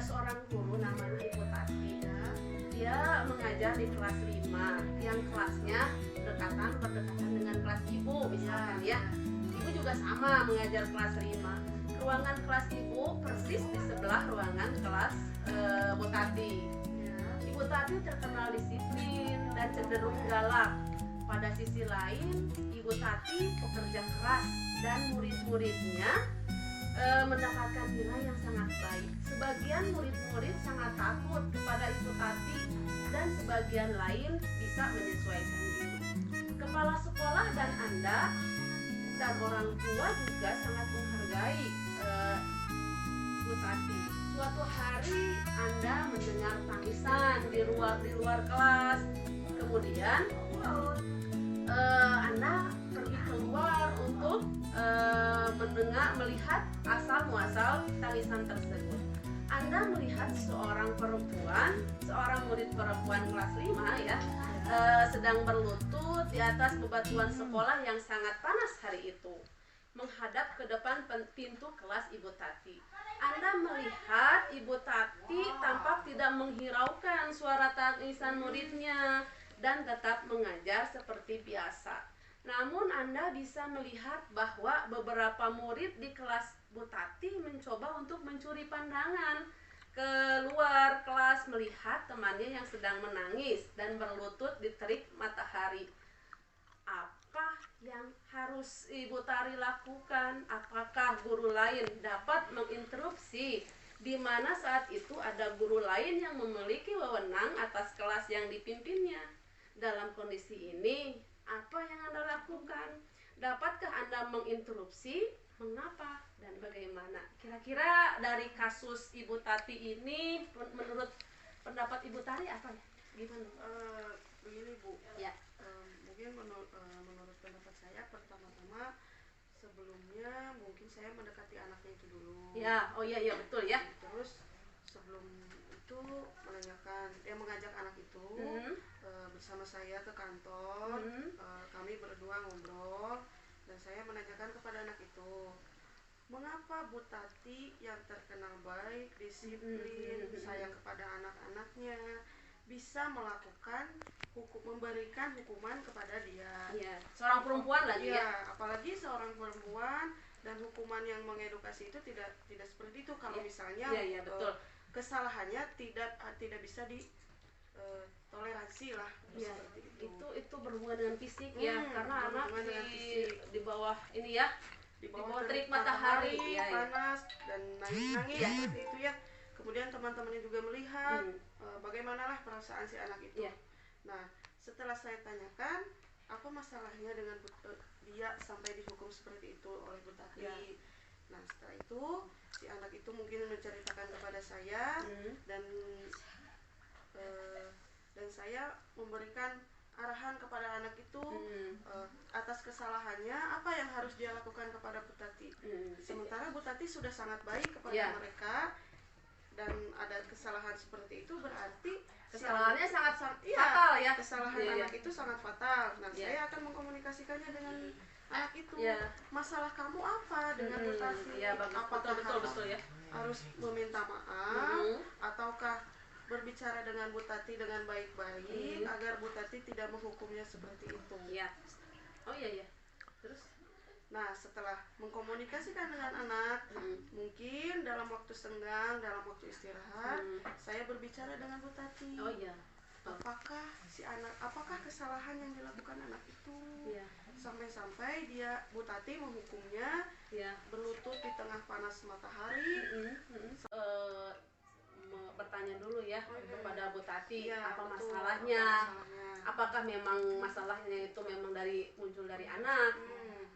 seorang guru namanya Ibu Tati ya. Dia mengajar di kelas 5 yang kelasnya berdekatan dengan kelas ibu misalkan ya. Ibu juga sama mengajar kelas 5. Ruangan kelas ibu persis di sebelah ruangan kelas Bu Tati. Ibu Tati terkenal disiplin dan cenderung galak. Pada sisi lain, Ibu Tati pekerja keras dan murid-muridnya mendapatkan nilai yang sangat baik. Sebagian murid-murid sangat takut kepada Ibu Tati dan sebagian lain bisa menyesuaikan diri. Kepala sekolah dan Anda dan orang tua juga sangat menghargai Ibu Tati. Suatu hari Anda mendengar tangisan di luar kelas, kemudian Anda pergi keluar untuk melihat asal muasal tangisan tersebut. Anda melihat seorang murid perempuan kelas 5 ya, sedang berlutut di atas bebatuan sekolah yang sangat panas hari itu, menghadap ke depan pintu kelas Ibu Tati. Anda melihat Ibu Tati tampak tidak menghiraukan suara tangisan muridnya dan tetap mengajar seperti biasa. Namun Anda bisa melihat bahwa beberapa murid di kelas Bu Tati mencoba untuk mencuri pandangan keluar kelas melihat temannya yang sedang menangis dan berlutut di terik matahari. Apa yang harus Ibu Tari lakukan? Apakah guru lain dapat menginterupsi di mana saat itu ada guru lain yang memiliki wewenang atas kelas yang dipimpinnya? Dalam kondisi ini, apa yang Anda lakukan? Dapatkah Anda menginterupsi? Mengapa dan bagaimana? Kira-kira dari kasus Ibu Tati ini, menurut pendapat Ibu Tari apa ya? Gimana? Begini Bu, Ya. Mungkin menurut pendapat saya, pertama-tama sebelumnya mungkin saya mendekati anaknya itu dulu. Ya, oh iya betul ya. Terus sebelum itu mengajak anak itu bersama saya ke kantor. Kami berdua ngobrol dan saya menanyakan kepada anak itu, mengapa Bu Tati yang terkenal baik, disiplin, sayang kepada anak-anaknya bisa memberikan hukuman kepada dia. Ya, seorang perempuan lagi ya. Apalagi seorang perempuan, dan hukuman yang mengedukasi itu tidak seperti itu. Kalau misalnya betul. Kesalahannya tidak bisa ditoleransi lah, seperti itu. Itu berhubungan dengan fisik ya, karena anak di bawah ini ya, di bawah terik matahari panas dan nangis seperti itu ya. Kemudian teman-temannya juga melihat bagaimanalah perasaan si anak itu. Nah, setelah saya tanyakan apa masalahnya dengan dia sampai dihukum seperti itu oleh Bu Tati. Nah, setelah itu si anak itu mungkin menceritakan kepada saya dan saya memberikan arahan kepada anak itu atas kesalahannya apa yang harus dia lakukan kepada Bu Tati. Sementara Bu Tati sudah sangat baik kepada mereka, dan ada kesalahan seperti itu berarti kesalahannya sangat fatal ya. Kesalahan anak itu sangat fatal. Nah, saya akan mengkomunikasikannya dengan anak itu. Masalah kamu apa dengan Bu Tati? Apakah betul ya. Harus meminta maaf ataukah berbicara dengan Bu Tati dengan baik-baik agar Bu Tati tidak menghukumnya seperti itu? Oh iya. Terus? Nah, setelah mengkomunikasikan dengan anak, mungkin dalam waktu senggang, dalam waktu istirahat, saya berbicara dengan Bu Tati. Oh iya. Apakah kesalahan yang dilakukan anak itu sampai-sampai Bu Tati menghukumnya berlutut di tengah panas matahari? Bertanya dulu ya kepada Bu Tati, apa betul, masalahnya? Apakah memang masalahnya itu memang muncul dari anak?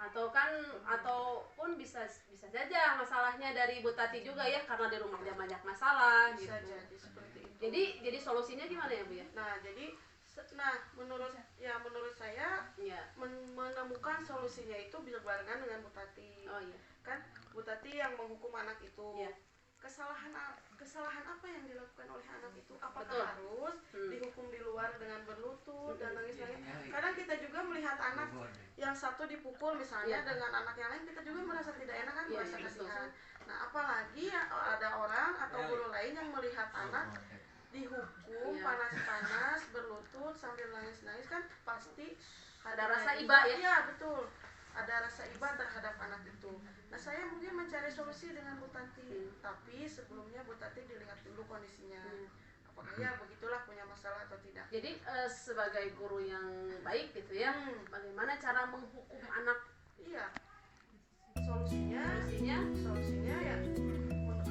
Ataupun bisa saja masalahnya dari Bu Tati juga ya, karena di rumahnya banyak masalah Bisa gitu. jadi seperti itu. Jadi solusinya gimana ya Bu ya? Menurut saya menemukan solusinya itu berbarengan dengan Bu Tati. Kan Bu Tati yang menghukum anak itu. Kesalahan apa yang dilakukan oleh anak itu? Apakah harus dihukum di luar dengan berlutut dan nangis-nangis? Kadang kita juga melihat anak yang satu dipukul misalnya dengan anak yang lain, kita juga merasa tidak enak kan, merasa kasihan. Nah, apalagi ada orang atau guru lain yang anak dihukum panas-panas berlutut sambil nangis-nangis, kan pasti ada rasa iba ya? Iya betul, ada rasa iba terhadap anak itu. Nah saya mungkin mencari solusi dengan Bu Tati, tapi sebelumnya Bu Tati dilihat dulu kondisinya, apakah ya begitulah punya masalah atau tidak. Jadi sebagai guru yang baik gitu ya, bagaimana cara menghukum anak? Iya, solusinya ya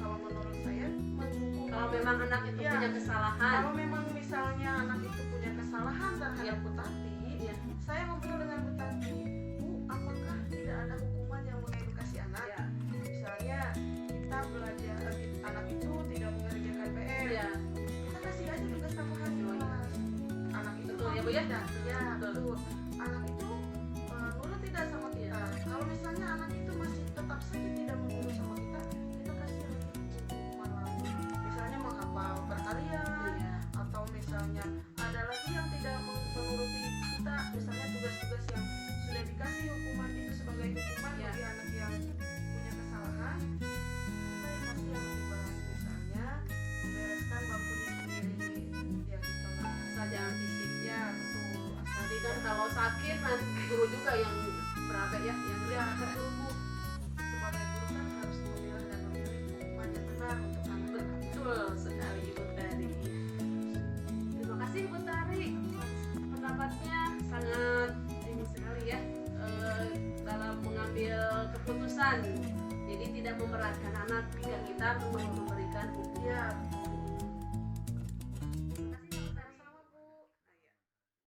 kalau menurut saya menghukum. Kalau memang anak itu punya kesalahan, kalau memang misalnya anak itu punya kesalahan terhadap Bu Tati, saya ngobrol dengan Bu Tati, Bu, apakah tidak ada hukuman yang mengedukasi anak? Misalnya kita belajar, anak itu tidak mengerjakan PR, kita kasih aja tugas tambahan di kelas. Anak itu betul ya Bu ya? Ya betul. Anak itu nurut tidak sama kita. Kalau misalnya anak itu masih tetap saja tidak menurut sama kita kasih lagi hukuman lain. Misalnya menghafal perkalian, atau misalnya ada lagi yang tidak menuruti kita, misalnya tugas-tugas yang sudah dikasih hukuman itu sebagai hukuman bagi anak yang punya kesalahan, kita yang kasih yang lebih berat, misalnya membereskan bangkunya sendiri dia di kelas. Asal jangan fisik. Ya betul. Nanti kan kalau sakit nanti guru juga yang berapa ya? Yang betul Bu. Sebagai guru kan harus memilah dan memilih hukuman yang benar untuk anak. Betul sekali Ibu Tari. Terima kasih Ibu Tari. Pendapatnya sangat ini sekali ya, dalam mengambil keputusan. Jadi tidak memberatkan anak jika kita